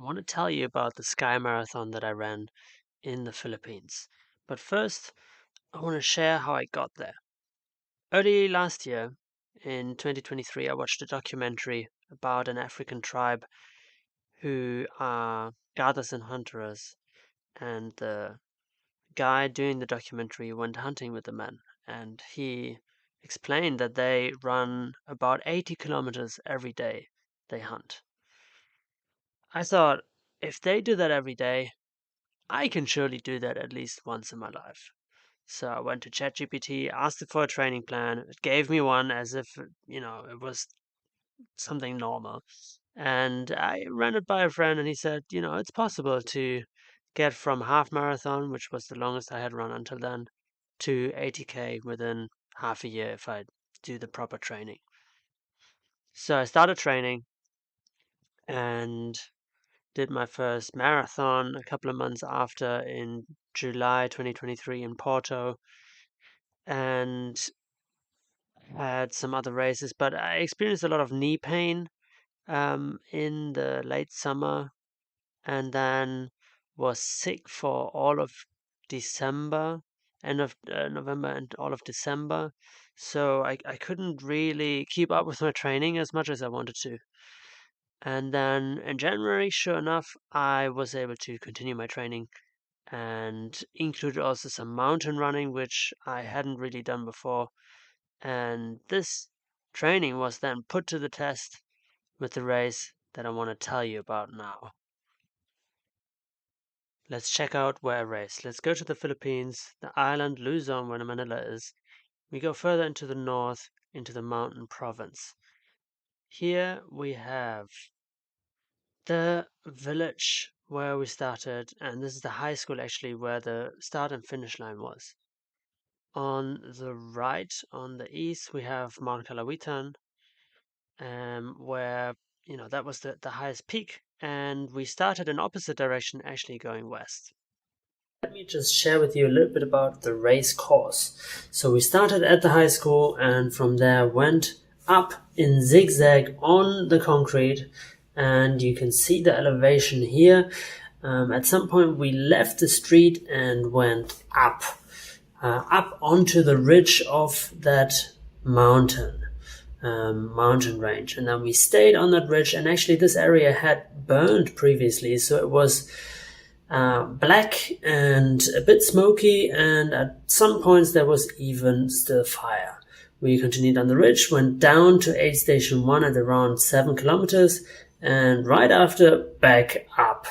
want to tell you about the Sky Marathon that I ran in the Philippines. But first, I want to share how I got there. Early last year, in 2023, I watched a documentary about an African tribe who are gatherers and hunters, and the guy doing the documentary went hunting with the men, and he explained that they run about 80 kilometers every day they hunt. I thought, if they do that every day, I can surely do that at least once in my life. So I went to ChatGPT, asked it for a training plan. It gave me one as if, it was something normal. And I ran it by a friend, and he said, it's possible to get from half marathon, which was the longest I had run until then, to 80K within half a year if I do the proper training. So I started training and did my first marathon a couple of months after in July 2023 in Porto, and had some other races, but I experienced a lot of knee pain in the late summer, and then was sick for all of December, end of November and all of December. So I couldn't really keep up with my training as much as I wanted to. And then in January, sure enough, I was able to continue my training and included also some mountain running, which I hadn't really done before. And this training was then put to the test with the race that I want to tell you about now. Let's check out where I raced. Let's go to the Philippines, the island Luzon, where Manila is. We go further into the north, into the mountain province. Here we have the village where we started, and this is the high school actually where the start and finish line was. On the right, on the east, we have Mount Kalawitan, where that was the highest peak, and we started in opposite direction, actually going west. Let me just share with you a little bit about the race course. So we started at the high school, and from there went up in zigzag on the concrete, and you can see the elevation here. At some point we left the street and went up onto the ridge of that mountain range, and then we stayed on that ridge. And actually this area had burned previously, so it was black and a bit smoky, and at some points there was even still fire. We continued on the ridge, went down to aid station 1 at around 7 kilometers, and right after back up,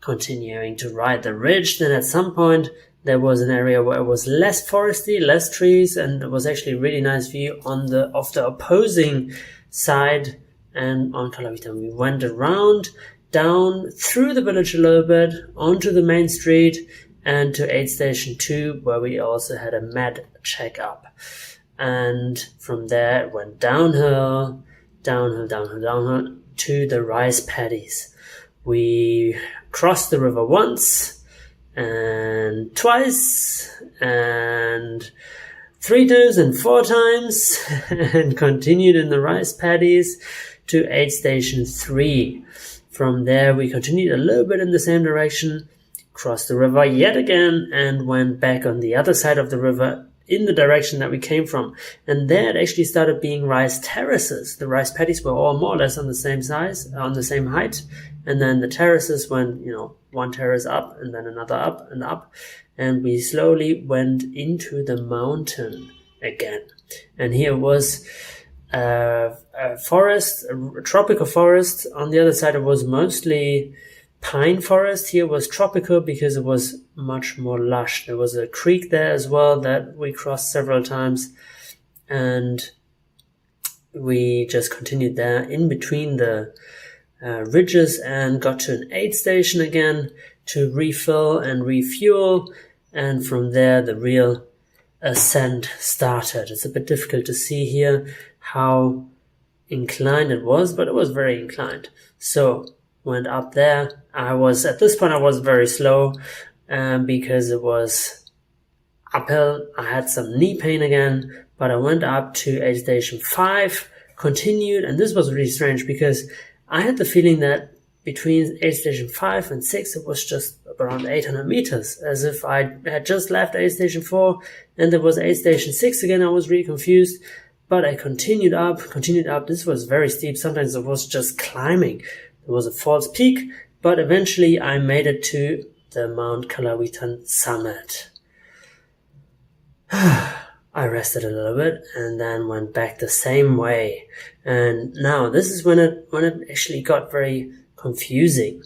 continuing to ride the ridge. Then at some point there was an area where it was less foresty, less trees, and it was actually a really nice view of the opposing side. And on Kalawitan we went around, down through the village a little bit, onto the main street, and to aid station 2, where we also had a med checkup. And from there it went downhill to the rice paddies. We crossed the river once and twice and 3 times and 4 times and continued in the rice paddies to aid station 3. From there we continued a little bit in the same direction, crossed the river yet again, and went back on the other side of the river in the direction that we came from. And there it actually started being rice terraces. The rice paddies were all more or less on the same size, on the same height, and then the terraces went, one terrace up and then another up and up, and we slowly went into the mountain again. And here was a forest, a tropical forest. On the other side it was mostly pine forest. Here was tropical because it was much more lush. There was a creek there as well that we crossed several times, and we just continued there in between the ridges and got to an aid station again to refill and refuel, and from there the real ascent started. It's a bit difficult to see here how inclined it was, but it was very inclined. So went up there. At this point I was very slow because it was uphill. I had some knee pain again, but I went up to aid station 5, continued, and this was really strange because I had the feeling that between aid station 5 and 6, it was just around 800 meters, as if I had just left aid station 4 and there was aid station 6 again. I was really confused, but I continued up. This was very steep. Sometimes it was just climbing. There was a false peak, but eventually I made it to the Mount Kalawitan summit. I rested a little bit and then went back the same way. And now this is when it actually got very confusing.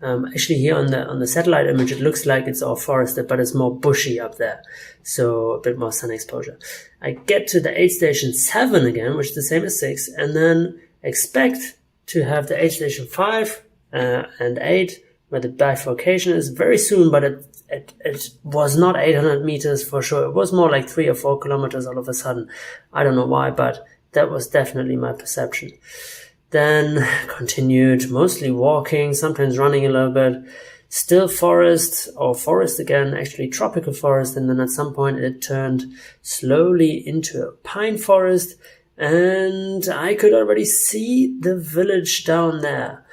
Actually here on the satellite image, it looks like it's all forested, but it's more bushy up there. So a bit more sun exposure. I get to the aid station 7 again, which is the same as 6, and then expect to have the aid station 5 and 8, where the bifurcation is very soon, but it was not 800 meters for sure. It was more like 3 or 4 kilometers all of a sudden. I don't know why, but that was definitely my perception. Then continued mostly walking, sometimes running a little bit, still forest again, actually tropical forest. And then at some point it turned slowly into a pine forest, and I could already see the village down there.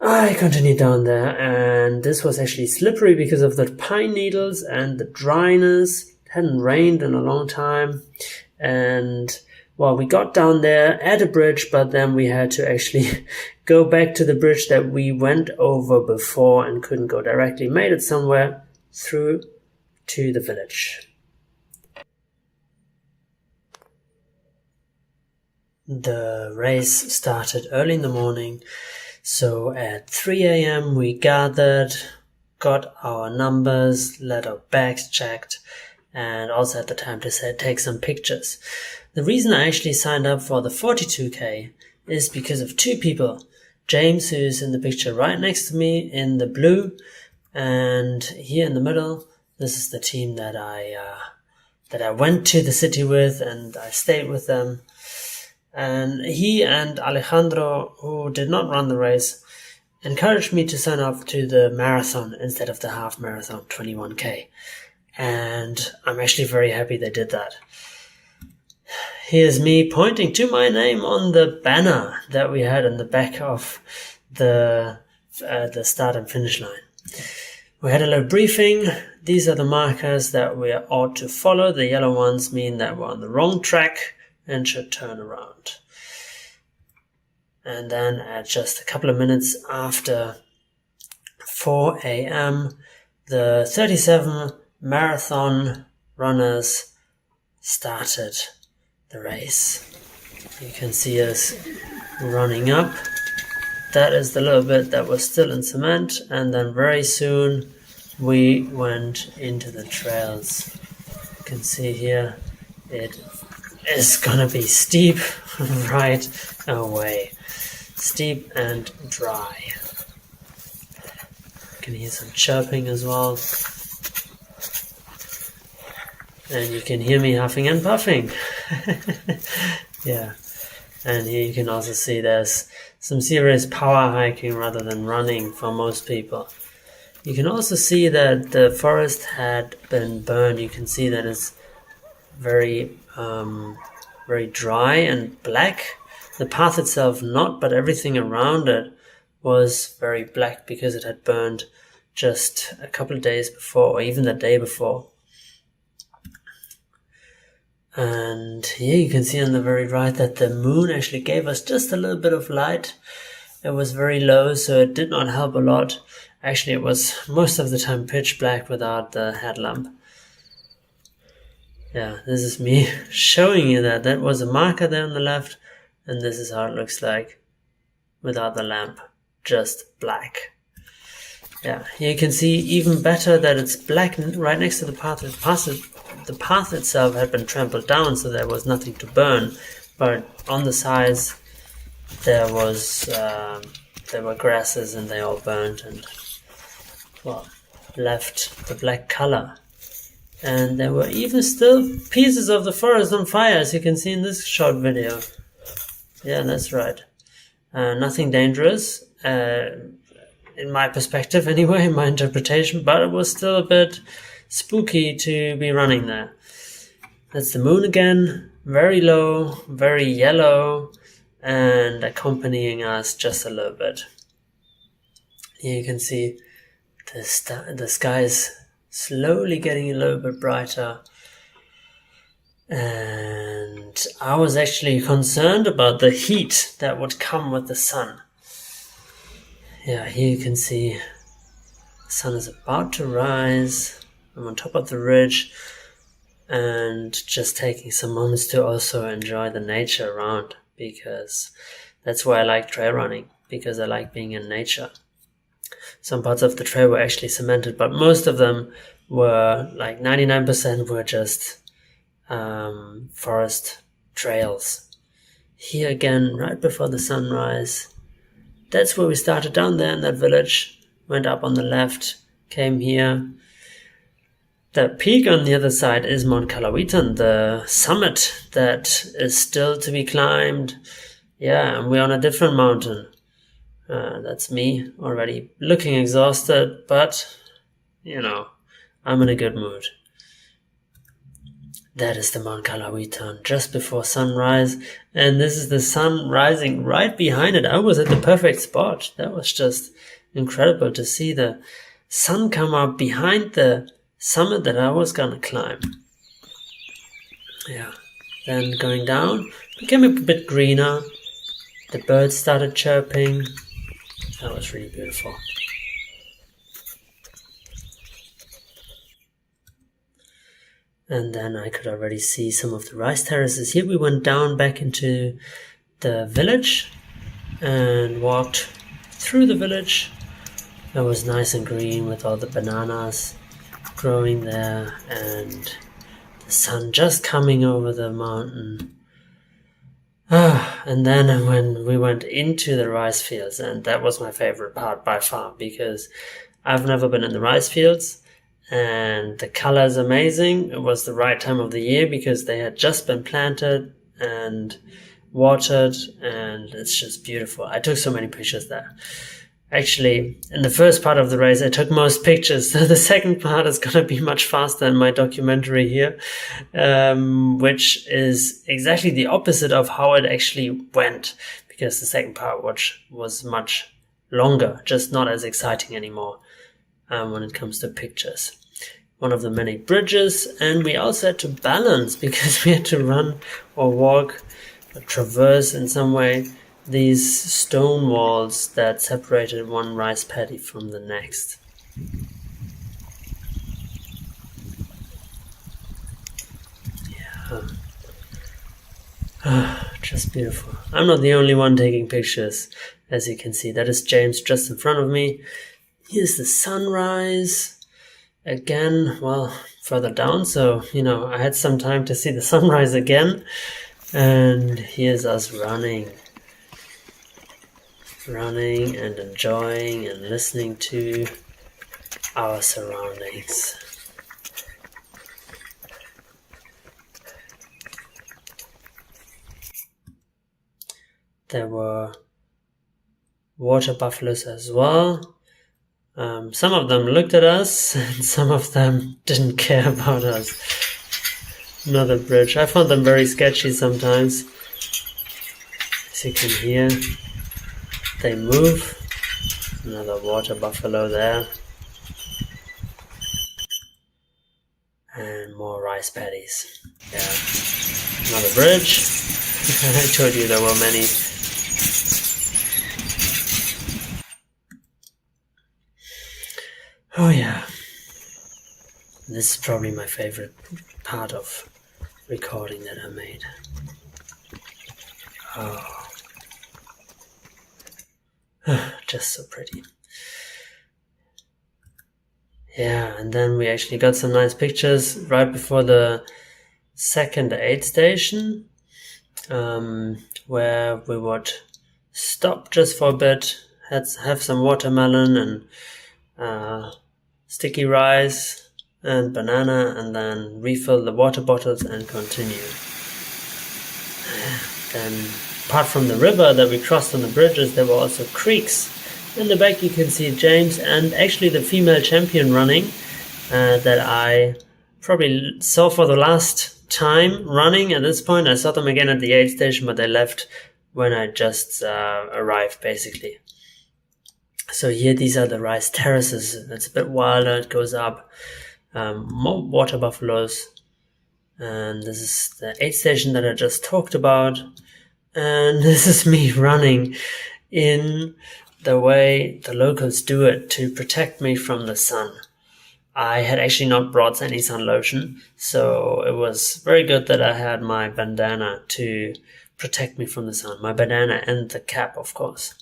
I continued down there, and this was actually slippery because of the pine needles and the dryness. It hadn't rained in a long time. And, well, we got down there at a bridge, but then we had to actually go back to the bridge that we went over before and couldn't go directly. Made it somewhere through to the village. The race started early in the morning. So at 3 a.m. we gathered, got our numbers, let our bags checked, and also had the time to take some pictures. The reason I actually signed up for the 42K is because of 2 people. James, who's in the picture right next to me in the blue, and here in the middle, this is the team that I went to the city with, and I stayed with them. And he and Alejandro, who did not run the race, encouraged me to sign up to the marathon instead of the half marathon, 21K. And I'm actually very happy they did that. Here's me pointing to my name on the banner that we had in the back of the start and finish line. We had a little briefing. These are the markers that we ought to follow. The yellow ones mean that we're on the wrong track and should turn around. And then at just a couple of minutes after 4 a.m., the 37 marathon runners started the race. You can see us running up. That is the little bit that was still in cement, and then very soon we went into the trails. You can see here it is gonna be steep right away. Steep and dry. You can hear some chirping as well. And you can hear me huffing and puffing. Yeah. And here you can also see there's some serious power hiking rather than running for most people. You can also see that the forest had been burned. You can see that it's very dry and black. The path itself not, but everything around it was very black because it had burned just a couple of days before, or even the day before. And here you can see on the very right that the moon actually gave us just a little bit of light. It was very low, so it did not help a lot. Actually, it was most of the time pitch black without the headlamp. Yeah, this is me showing you that. That was a marker there on the left, and this is how it looks like without the lamp, just black. Yeah, here you can see even better that it's black right next to the path. The path itself had been trampled down, so there was nothing to burn, but on the sides there were grasses, and they all burned and, well, left the black color. And there were even still pieces of the forest on fire, as you can see in this short video. Yeah, that's right. Nothing dangerous, in my perspective anyway, in my interpretation, but it was still a bit spooky to be running there. That's the moon again, very low, very yellow, and accompanying us just a little bit. Here you can see the sky is slowly getting a little bit brighter. And I was actually concerned about the heat that would come with the sun. Yeah, here you can see the sun is about to rise. I'm on top of the ridge and just taking some moments to also enjoy the nature around, because that's why I like trail running, because I like being in nature. Some parts of the trail were actually cemented, but most of them were, like 99% were just forest trails. Here again, right before the sunrise, that's where we started, down there in that village, went up on the left, came here. The peak on the other side is Mount Kalawitan, the summit that is still to be climbed. Yeah, and we're on a different mountain. That's me already looking exhausted, but, I'm in a good mood. That is the Mount Kalawitan, just before sunrise, and this is the sun rising right behind it. I was at the perfect spot. That was just incredible to see the sun come up behind the summit that I was gonna climb. Yeah, then going down, became a bit greener. The birds started chirping. That was really beautiful. And then I could already see some of the rice terraces. Here we went down back into the village and walked through the village. It was nice and green with all the bananas growing there and the sun just coming over the mountain. And then when we went into the rice fields, and that was my favorite part by far, because I've never been in the rice fields. And the color is amazing. It was the right time of the year because they had just been planted and watered, and it's just beautiful. I took so many pictures there. Actually, in the first part of the race, I took most pictures. So the second part is going to be much faster in my documentary here, which is exactly the opposite of how it actually went, because the second part was much longer, just not as exciting anymore when it comes to pictures. One of the many bridges, and we also had to balance because we had to run or walk or traverse in some way these stone walls that separated one rice paddy from the next. Yeah. Just beautiful. I'm not the only one taking pictures, as you can see. That is James just in front of me. Here's the sunrise. Again, well, further down, so, I had some time to see the sunrise again. And here's us running and enjoying and listening to our surroundings. There were water buffaloes as well. Some of them looked at us, and some of them didn't care about us. Another bridge. I found them very sketchy sometimes. As you can hear, they move. Another water buffalo there. And more rice paddies. Yeah. Another bridge. I told you there were many. Oh yeah, this is probably my favorite part of recording that I made. Just so pretty. Yeah, and then we actually got some nice pictures right before the second aid station, where we would stop just for a bit, have some watermelon and sticky rice and banana, and then refill the water bottles and continue. Then, apart from the river that we crossed on the bridges, there were also creeks. In the back you can see James and actually the female champion running that I probably saw for the last time running at this point. I saw them again at the aid station, but they left when I just arrived, basically. So here, these are the rice terraces. It's a bit wilder. It goes up. More water buffaloes. And this is the aid station that I just talked about. And this is me running in the way the locals do it to protect me from the sun. I had actually not brought any sun lotion, so it was very good that I had my bandana to protect me from the sun. My bandana and the cap, of course.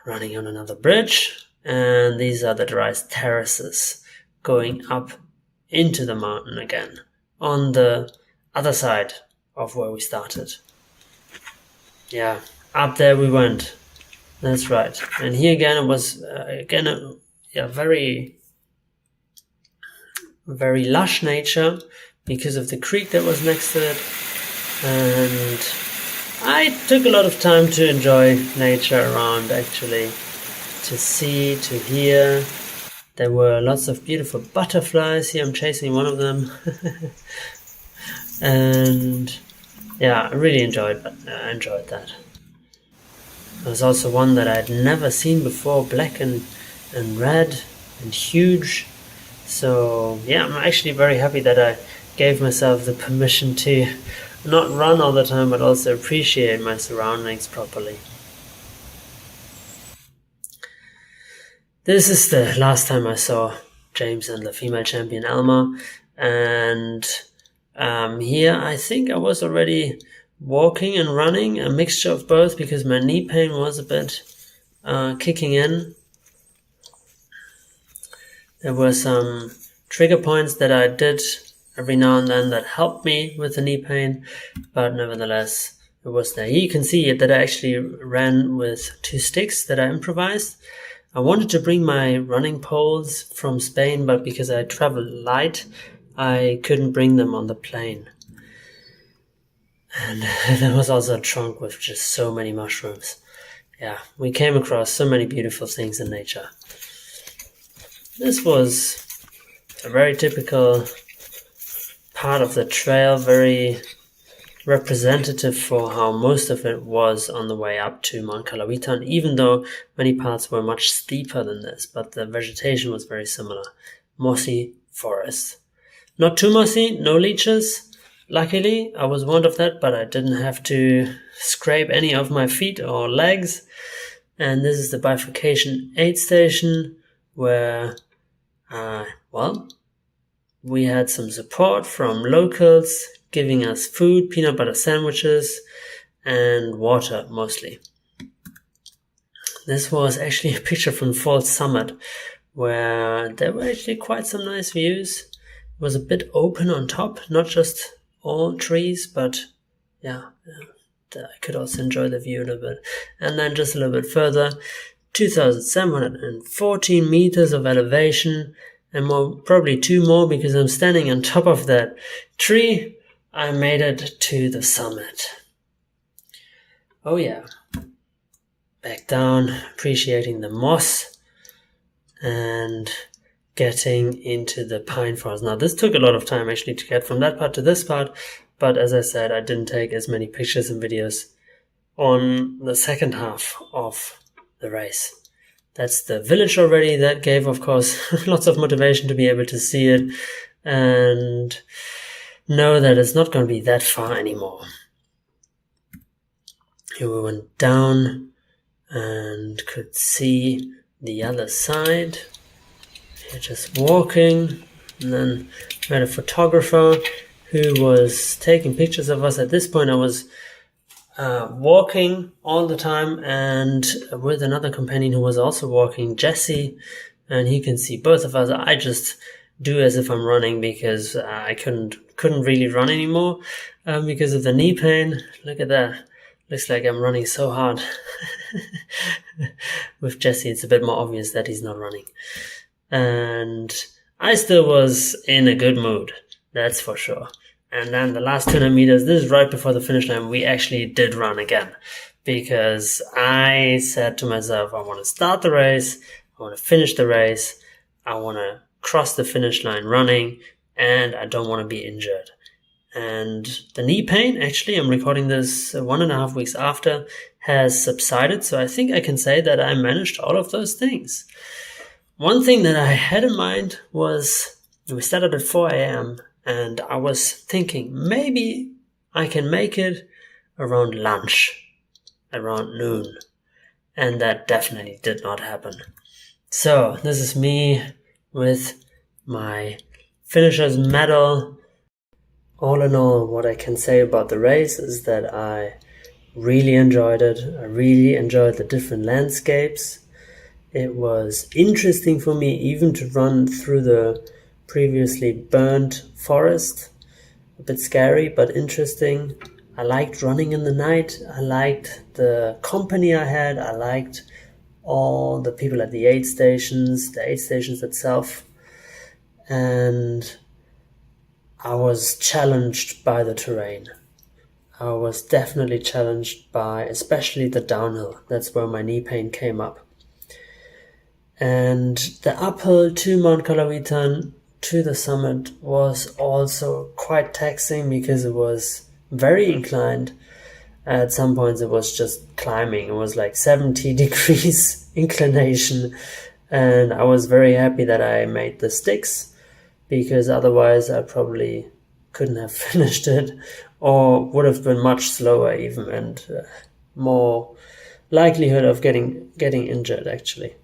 Running on another bridge, and these are the rice terraces going up into the mountain again on the other side of where we started. Yeah, up there we went. That's right. And here again it was very, very lush nature because of the creek that was next to it. And I took a lot of time to enjoy nature around, actually, to see, to hear. There were lots of beautiful butterflies. Here I'm chasing one of them. And yeah, I really enjoyed that. There was also one that I'd never seen before, black and red and huge. So yeah, I'm actually very happy that I gave myself the permission to not run all the time, but also appreciate my surroundings properly. This is the last time I saw James and the female champion Alma, and here I think I was already walking and running, a mixture of both, because my knee pain was a bit kicking in. There were some trigger points that I did every now and then that helped me with the knee pain, but nevertheless it was there. Here you can see that I actually ran with 2 sticks that I improvised. I wanted to bring my running poles from Spain, but because I traveled light, I couldn't bring them on the plane. And there was also a trunk with just so many mushrooms. Yeah, we came across so many beautiful things in nature. This was a very typical part of the trail, very representative for how most of it was on the way up to Mount Kalawitan, even though many parts were much steeper than this, but the vegetation was very similar. Mossy forest. Not too mossy, no leeches. Luckily, I was warned of that, but I didn't have to scrape any of my feet or legs. And this is the bifurcation aid station where, we had some support from locals giving us food, peanut butter sandwiches, and water mostly. This was actually a picture from Falls Summit where there were actually quite some nice views. It was a bit open on top, not just all trees, but yeah, I could also enjoy the view a little bit. And then just a little bit further, 2,714 meters of elevation, and probably 2 more because I'm standing on top of that tree. I made it to the summit. Oh yeah. Back down, appreciating the moss and getting into the pine forest. Now this took a lot of time actually to get from that part to this part, but as I said, I didn't take as many pictures and videos on the second half of the race. That's the village already. That gave, of course, lots of motivation to be able to see it and know that it's not going to be that far anymore. Here we went down and could see the other side. Here just walking, and then we had a photographer who was taking pictures of us. At this point I was walking all the time and with another companion who was also walking, Jesse, and he can see both of us. I just do as if I'm running because I couldn't really run anymore because of the knee pain. Look at that. Looks like I'm running so hard. With Jesse, it's a bit more obvious that he's not running. And I still was in a good mood, that's for sure. And then the last 200 meters, this is right before the finish line, we actually did run again. Because I said to myself, I want to start the race, I want to finish the race, I want to cross the finish line running, and I don't want to be injured. And the knee pain, actually, I'm recording this 1.5 weeks after, has subsided, so I think I can say that I managed all of those things. One thing that I had in mind was we started at 4 a.m. and I was thinking maybe I can make it around lunch, around noon. And that definitely did not happen. So this is me with my finisher's medal. All in all, what I can say about the race is that I really enjoyed it. I really enjoyed the different landscapes. It was interesting for me even to run through the previously burned forest. A bit scary, but interesting. I liked running in the night. I liked the company I had. I liked all the people at the aid stations itself. And I was challenged by the terrain. I was definitely challenged by especially the downhill. That's where my knee pain came up. And the uphill to Mount Kalawitan, to the summit, was also quite taxing because it was very inclined. At some points it was just climbing. It was like 70 degrees inclination. And I was very happy that I made the sticks, because otherwise I probably couldn't have finished it, or would have been much slower even, and more likelihood of getting injured actually.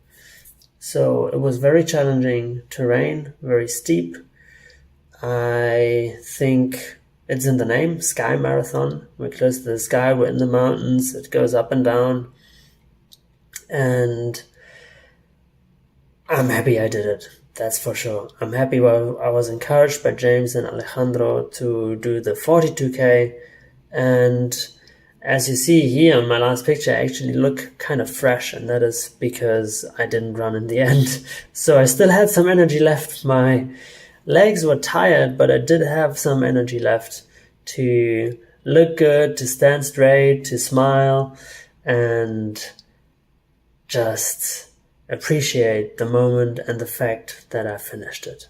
So it was very challenging terrain, very steep. I think it's in the name, Sky Marathon. We're close to the sky, we're in the mountains, it goes up and down. And I'm happy I did it, that's for sure. I'm happy I was encouraged by James and Alejandro to do the 42K. And as you see here on my last picture, I actually look kind of fresh, and that is because I didn't run in the end. So I still had some energy left. My legs were tired, but I did have some energy left to look good, to stand straight, to smile, and just appreciate the moment and the fact that I finished it.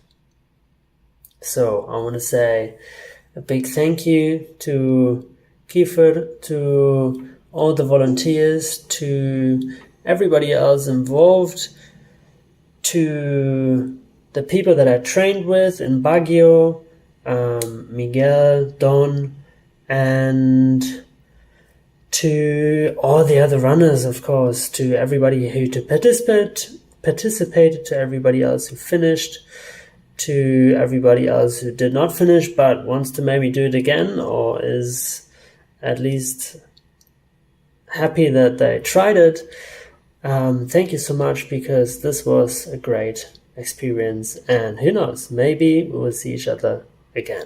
So I want to say a big thank you to Kiefer, to all the volunteers, to everybody else involved, to the people that I trained with in Baguio, Miguel, Don, and to all the other runners, of course, to everybody who participated, to everybody else who finished, to everybody else who did not finish but wants to maybe do it again, or is at least happy that they tried it. Thank you so much, because this was a great experience, and who knows, maybe we will see each other again.